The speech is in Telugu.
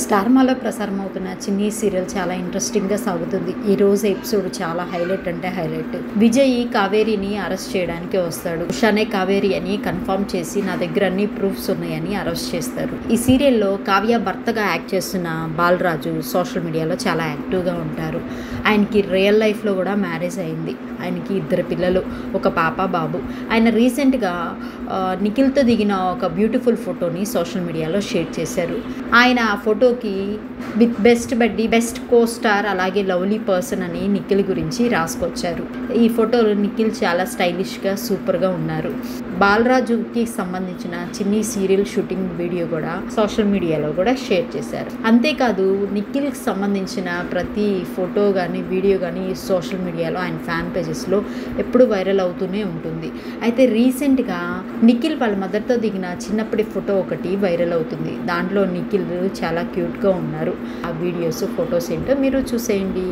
స్టార్మాలో ప్రసారం అవుతున్న చిన్ని సీరియల్ చాలా ఇంట్రెస్టింగ్గా సాగుతుంది. ఈ రోజు ఎపిసోడ్ చాలా హైలైట్ అంటే హైలైట్. విజయ్ కావేరిని అరెస్ట్ చేయడానికి వస్తాడు. ఉషానే కావేరి అని కన్ఫర్మ్ చేసి నా దగ్గర అన్ని ప్రూఫ్స్ ఉన్నాయని అరెస్ట్ చేస్తారు. ఈ సీరియల్లో కావ్య భర్తగా యాక్ట్ చేస్తున్న బాలరాజు సోషల్ మీడియాలో చాలా యాక్టివ్గా ఉంటారు. ఆయనకి రియల్ లైఫ్లో కూడా మ్యారేజ్ అయింది. ఆయనకి 2 పిల్లలు, ఒక పాప బాబు. ఆయన రీసెంట్గా నిఖిల్తో దిగిన ఒక బ్యూటిఫుల్ ఫోటోని సోషల్ మీడియాలో షేర్ చేశారు. ఆయన ఆ ఫోటోకి విత్ బెస్ట్ బడ్డీ, బెస్ట్ కో స్టార్, అలాగే లవ్లీ పర్సన్ అని నిఖిల్ గురించి రాసుకొచ్చారు. ఈ ఫోటోలో నిఖిల్ చాలా స్టైలిష్గా సూపర్గా ఉన్నారు. బాలరాజుకి సంబంధించిన చిన్ని సీరియల్ షూటింగ్ వీడియో కూడా సోషల్ మీడియాలో కూడా షేర్ చేశారు. అంతేకాదు నిఖిల్కి సంబంధించిన ప్రతి ఫోటో కానీ వీడియో కానీ సోషల్ మీడియాలో ఆయన ఫ్యాన్ పేజెస్లో ఎప్పుడు వైరల్ అవుతూనే ఉంటుంది. అయితే రీసెంట్గా నిఖిల్ వాళ్ళ మదర్తో దిగిన చిన్నప్పటి ఫోటో ఒకటి వైరల్ అవుతుంది. దాంట్లో నిఖిల్ చాలా క్యూట్గా ఉన్నారు. ఆ వీడియోస్, ఫొటోస్ ఏంటో మీరు చూసేయండి.